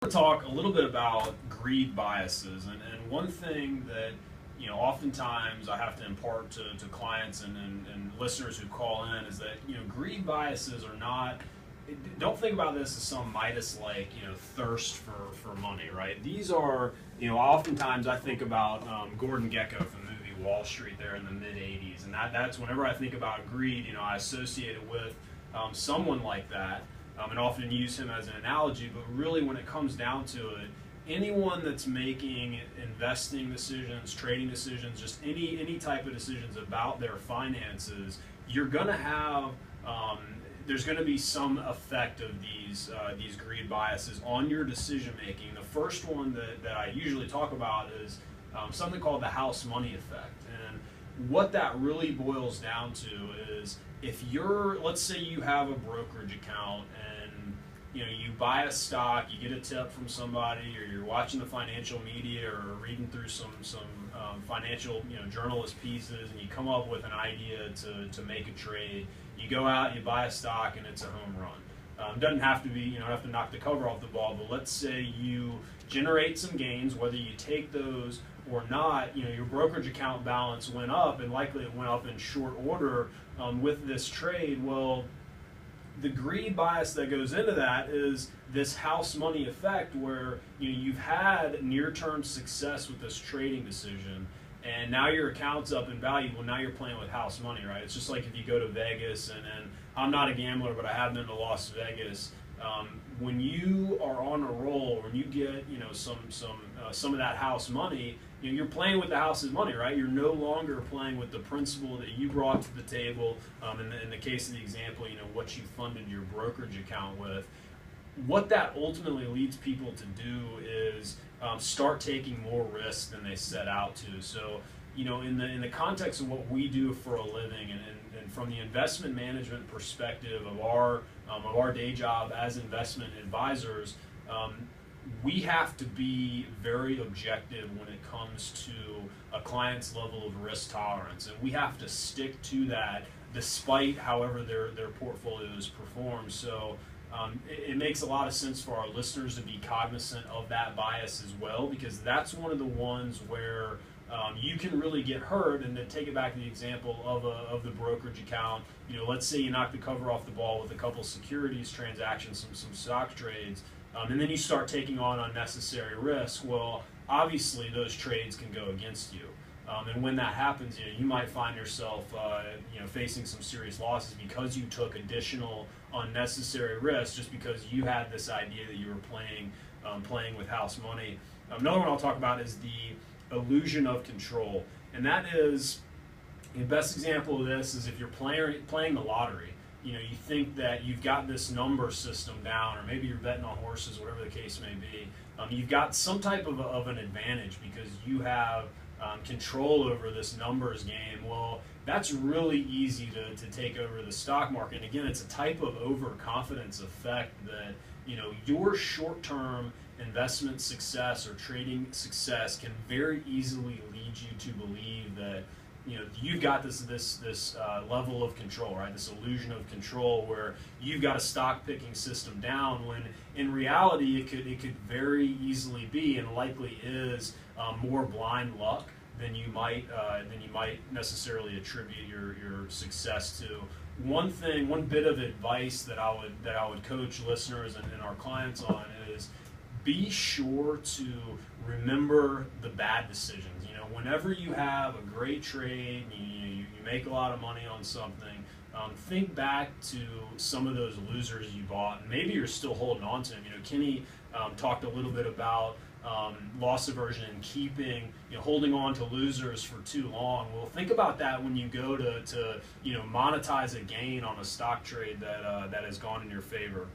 Talk a little bit about greed biases, and one thing that oftentimes I have to impart to clients and listeners who call in is that greed biases are not. Don't think about this as some Midas-like thirst for money, right? These are oftentimes I think about Gordon Gekko from the movie Wall Street there in the mid '80s, and that's whenever I think about greed, I associate it with someone like that. And often use him as an analogy, but really when it comes down to it, anyone that's making investing decisions, trading decisions, just any type of decisions about their finances, you're going to have there's going to be some effect of these greed biases on your decision making. The first one that I usually talk about is something called the house money effect, and what that really boils down to is if let's say you have a brokerage account and you buy a stock, you get a tip from somebody, or you're watching the financial media or reading through some financial journalist pieces, and you come up with an idea to make a trade. You go out, you buy a stock, and it's a home run. Doesn't have to be, you don't have to knock the cover off the ball, but let's say you generate some gains, whether you take those or not. Your brokerage account balance went up, and likely it went up in short order with this trade. Well, the greed bias that goes into that is this house money effect, where you've had near-term success with this trading decision, and now your account's up in value. Well, now you're playing with house money, right? It's just like if you go to Vegas, and I'm not a gambler, but I have been to Las Vegas. When you are on a roll, when you get some of that house money, you're playing with the house's money, right? You're no longer playing with the principal that you brought to the table. In the case of the example, what you funded your brokerage account with. What that ultimately leads people to do is start taking more risks than they set out to. So, in the context of what we do for a living, and from the investment management perspective of our day job as investment advisors, we have to be very objective when it comes to a client's level of risk tolerance, and we have to stick to that despite however their portfolios perform. So it makes a lot of sense for our listeners to be cognizant of that bias as well, because that's one of the ones where you can really get hurt. And to take it back to the example of the brokerage account, let's say you knock the cover off the ball with a couple securities transactions, some stock trades, and then you start taking on unnecessary risk. Well, obviously those trades can go against you. And when that happens, you might find yourself facing some serious losses because you took additional unnecessary risks just because you had this idea that you were playing with house money. Another one I'll talk about is the illusion of control, and that is the best example of this is if you're playing the lottery. You think that you've got this number system down, or maybe you're betting on horses, whatever the case may be. You've got some type of an advantage because you have control over this numbers game. Well, that's really easy to take over the stock market. And again, it's a type of overconfidence effect that your short-term investment success or trading success can very easily lead you to believe that you've got this level of control, right? This illusion of control where you've got a stock picking system down, when in reality it could very easily be, and likely is, more blind luck than you might necessarily attribute your success to. One bit of advice that I would coach listeners and our clients on is be sure to remember the bad decisions. Whenever you have a great trade, you make a lot of money on something, think back to some of those losers you bought, and maybe you're still holding on to them. Kenny talked a little bit about loss aversion and holding on to losers for too long. Well, think about that when you go to monetize a gain on a stock trade that has gone in your favor.